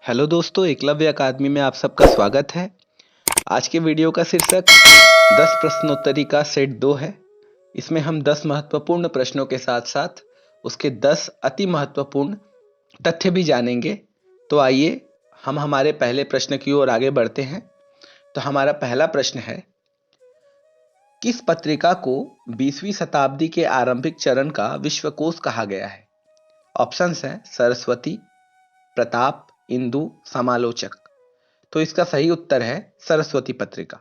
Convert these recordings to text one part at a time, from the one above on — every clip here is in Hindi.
हेलो दोस्तों, एकलव्य अकादमी में आप सबका स्वागत है। आज के वीडियो का शीर्षक 10 प्रश्नोत्तरी का सेट 2 है। इसमें हम 10 महत्वपूर्ण प्रश्नों के साथ साथ उसके 10 अति महत्वपूर्ण तथ्य भी जानेंगे। तो आइए हम हमारे पहले प्रश्न की ओर आगे बढ़ते हैं। तो हमारा पहला प्रश्न है, किस पत्रिका को 20वीं शताब्दी के आरंभिक चरण का विश्वकोश कहा गया है? ऑप्शंस हैं सरस्वती, प्रताप, इंदु, समालोचक। तो इसका सही उत्तर है सरस्वती पत्रिका।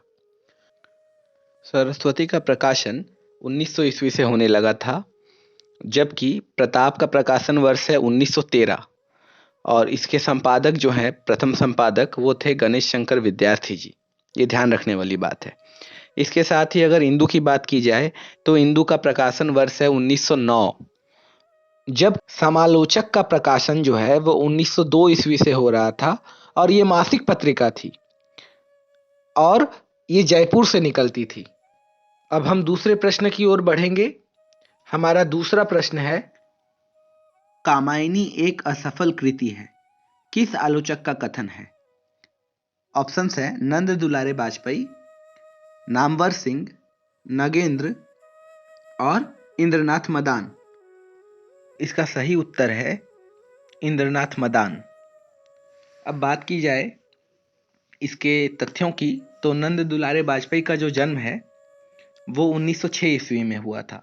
सरस्वती का प्रकाशन 1900 ईस्वी से होने लगा था, जबकि प्रताप का प्रकाशन वर्ष है 1913 और इसके संपादक जो हैं, प्रथम संपादक वो थे गणेश शंकर विद्यार्थी जी। ये ध्यान रखने वाली बात है। इसके साथ ही अगर इंदु की बात की जाए तो इंदु का प्रकाशन वर्ष है 1909, जब समालोचक का प्रकाशन जो है वो 1902 ईस्वी से हो रहा था और ये मासिक पत्रिका थी और ये जयपुर से निकलती थी। अब हम दूसरे प्रश्न की ओर बढ़ेंगे। हमारा दूसरा प्रश्न है, कामायनी एक असफल कृति है, किस आलोचक का कथन है? ऑप्शंस है नंद दुलारे बाजपेयी, नामवर सिंह, नगेंद्र और इंद्रनाथ मदान। इसका सही उत्तर है इंद्रनाथ मदान। अब बात की जाए इसके तथ्यों की, तो नंद दुलारे बाजपेयी का जो जन्म है वो 1906 ईस्वी में हुआ था।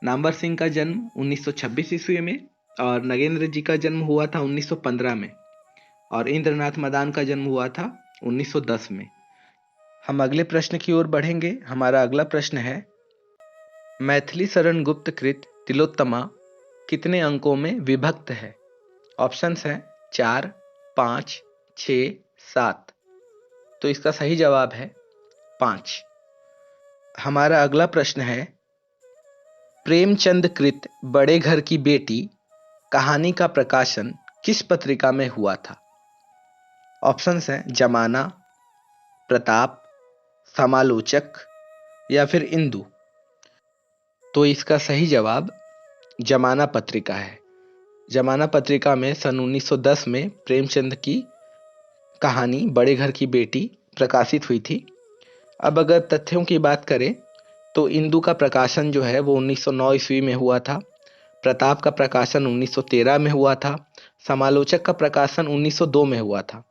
नामवर सिंह का जन्म 1926 ईस्वी में और नगेंद्र जी का जन्म हुआ था 1915 में और इंद्रनाथ मदान का जन्म हुआ था 1910 में। हम अगले प्रश्न की ओर बढ़ेंगे। हमारा अगला प्रश्न है, मैथिली शरण गुप्त कृत तिलोत्तमा कितने अंकों में विभक्त है? ऑप्शंस हैं 4, 5, 6, 7। तो इसका सही जवाब है 5। हमारा अगला प्रश्न है, प्रेमचंद कृत बड़े घर की बेटी कहानी का प्रकाशन किस पत्रिका में हुआ था? ऑप्शंस हैं जमाना, प्रताप, समालोचक या फिर इंदु। तो इसका सही जवाब जमाना पत्रिका है। जमाना पत्रिका में सन 1910 में प्रेमचंद की कहानी बड़े घर की बेटी प्रकाशित हुई थी। अब अगर तथ्यों की बात करें तो इंदु का प्रकाशन जो है वो 1909 ईस्वी में हुआ था, प्रताप का प्रकाशन 1913 में हुआ था, समालोचक का प्रकाशन 1902 में हुआ था।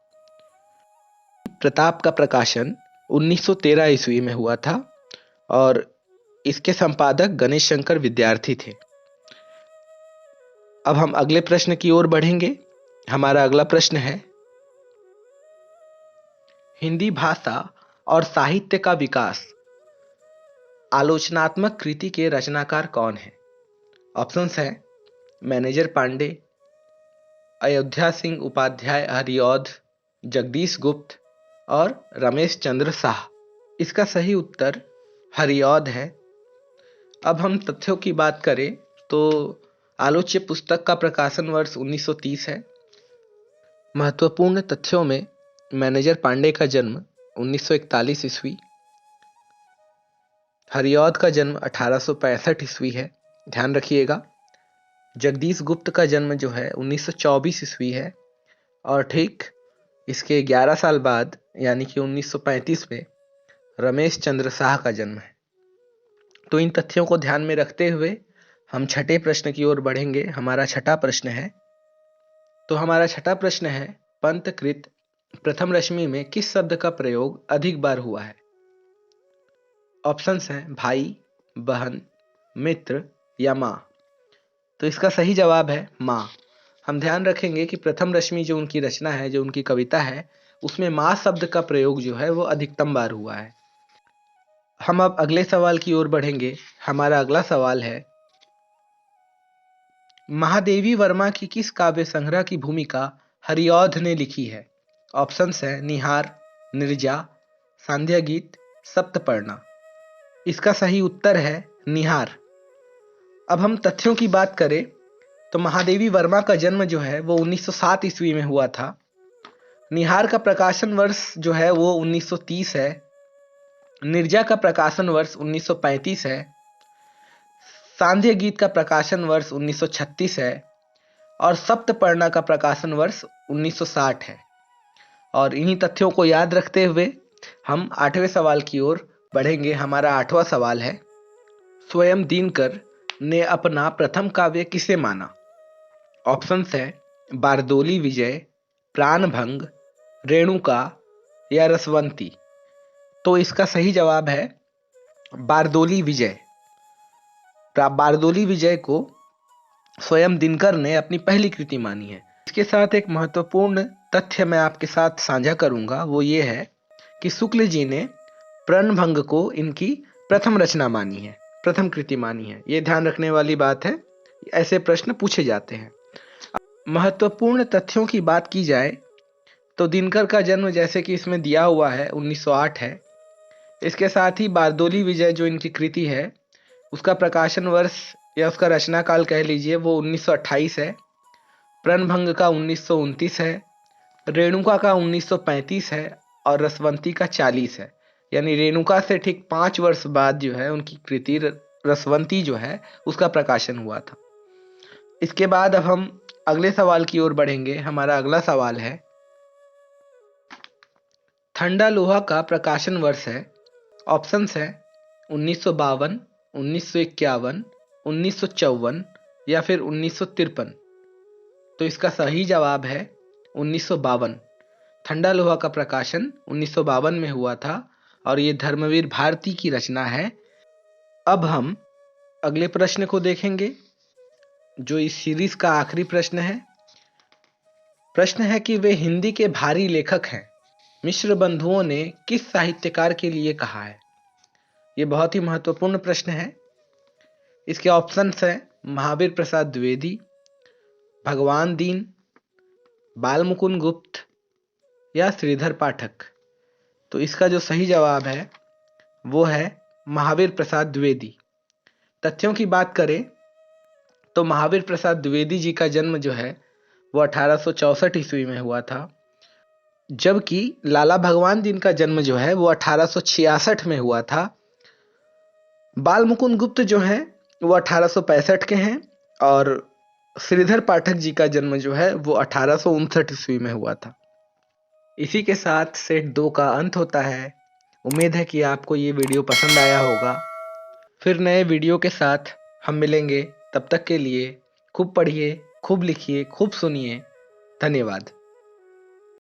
प्रताप का प्रकाशन 1913 ईस्वी में हुआ था और इसके संपादक गणेश शंकर विद्यार्थी थे। अब हम अगले प्रश्न की ओर बढ़ेंगे। हमारा अगला प्रश्न है, हिंदी भाषा और साहित्य का विकास आलोचनात्मक कृति के रचनाकार कौन है? ऑप्शंस हैं मैनेजर पांडे, अयोध्या सिंह उपाध्याय हरिऔध, जगदीश गुप्त और रमेश चंद्र शाह। इसका सही उत्तर हरिऔध है। अब हम तथ्यों की बात करें तो आलोच्य पुस्तक का प्रकाशन वर्ष 1930 है। महत्वपूर्ण तथ्यों में मैनेजर पांडे का जन्म 1941 ईस्वी, हरिऔध का जन्म 1865 ईस्वी है, ध्यान रखिएगा। जगदीश गुप्त का जन्म जो है 1924 ईस्वी है और ठीक इसके 11 साल बाद यानी कि 1935 में रमेश चंद्र शाह का जन्म है। तो इन तथ्यों को ध्यान में रखते हुए हम छठे प्रश्न की ओर बढ़ेंगे। हमारा छठा प्रश्न है, तो हमारा छठा प्रश्न है, पंतकृत प्रथम रश्मि में किस शब्द का प्रयोग अधिक बार हुआ है? ऑप्शंस हैं भाई, बहन, मित्र या माँ। तो इसका सही जवाब है माँ। हम ध्यान रखेंगे कि प्रथम रश्मि जो उनकी रचना है, जो उनकी कविता है, उसमें माँ शब्द का प्रयोग जो है वो अधिकतम बार हुआ है। हम अब अगले सवाल की ओर बढ़ेंगे। हमारा अगला सवाल है, महादेवी वर्मा की किस काव्य संग्रह की भूमिका हरिऔध ने लिखी है? ऑप्शंस है निहार, निर्जा, सांध्या गीत, सप्तपर्णा। इसका सही उत्तर है निहार। अब हम तथ्यों की बात करें तो महादेवी वर्मा का जन्म जो है वो 1907 ईस्वी में हुआ था। निहार का प्रकाशन वर्ष जो है वो 1930 है। निर्जा का प्रकाशन वर्ष 1935 है। सांध्य गीत का प्रकाशन वर्ष 1936 है और सप्तपर्णा का प्रकाशन वर्ष 1960 है। और इन्हीं तथ्यों को याद रखते हुए हम 8वें सवाल की ओर बढ़ेंगे। हमारा 8वां सवाल है, स्वयं दिनकर ने अपना प्रथम काव्य किसे माना? ऑप्शंस है बारदोली विजय, प्राणभंग, रेणुका या रसवंती। तो इसका सही जवाब है बारदोली विजय। बारदोली विजय को स्वयं दिनकर ने अपनी पहली कृति मानी है। इसके साथ एक महत्वपूर्ण तथ्य मैं आपके साथ साझा करूंगा, वो ये है कि शुक्ल जी ने प्रणभंग को इनकी प्रथम रचना मानी है, प्रथम कृति मानी है। ये ध्यान रखने वाली बात है, ऐसे प्रश्न पूछे जाते हैं। महत्वपूर्ण तथ्यों की बात की जाए तो दिनकर का जन्म जैसे कि इसमें दिया हुआ है 1908 है। इसके साथ ही बारदोली विजय जो इनकी कृति है उसका प्रकाशन वर्ष या उसका रचना काल कह लीजिए वो 1928 है। प्रणभंग का 1929 है, रेणुका का 1935 है और रसवंती का 40 है। यानी रेणुका से ठीक 5 वर्ष बाद जो है उनकी कृति रसवंती जो है उसका प्रकाशन हुआ था। इसके बाद अब हम अगले सवाल की ओर बढ़ेंगे। हमारा अगला सवाल है, ठंडा लोहा का प्रकाशन वर्ष है। ऑप्शंस है 1952, 1951, 1954 या फिर 1953। तो इसका सही जवाब है 1952। ठंडा लोहा का प्रकाशन 1952 में हुआ था और ये धर्मवीर भारती की रचना है। अब हम अगले प्रश्न को देखेंगे जो इस सीरीज का आखिरी प्रश्न है। प्रश्न है कि वे हिंदी के भारी लेखक हैं, मिश्र बंधुओं ने किस साहित्यकार के लिए कहा है? ये बहुत ही महत्वपूर्ण प्रश्न है। इसके ऑप्शंस हैं महावीर प्रसाद द्विवेदी, भगवान दीन, बालमुकुंद गुप्त या श्रीधर पाठक। तो इसका जो सही जवाब है वो है महावीर प्रसाद द्विवेदी। तथ्यों की बात करें तो महावीर प्रसाद द्विवेदी जी का जन्म जो है वो 1864 ईस्वी में हुआ था, जबकि लाला भगवान दीन का जन्म जो है वो 1866 में हुआ था। बालमुकुंद गुप्त जो हैं वो 1865 के हैं और श्रीधर पाठक जी का जन्म जो है वो 1859 ईस्वी में हुआ था। इसी के साथ सेट 2 का अंत होता है। उम्मीद है कि आपको ये वीडियो पसंद आया होगा। फिर नए वीडियो के साथ हम मिलेंगे। तब तक के लिए खूब पढ़िए, खूब लिखिए, खूब सुनिए। धन्यवाद।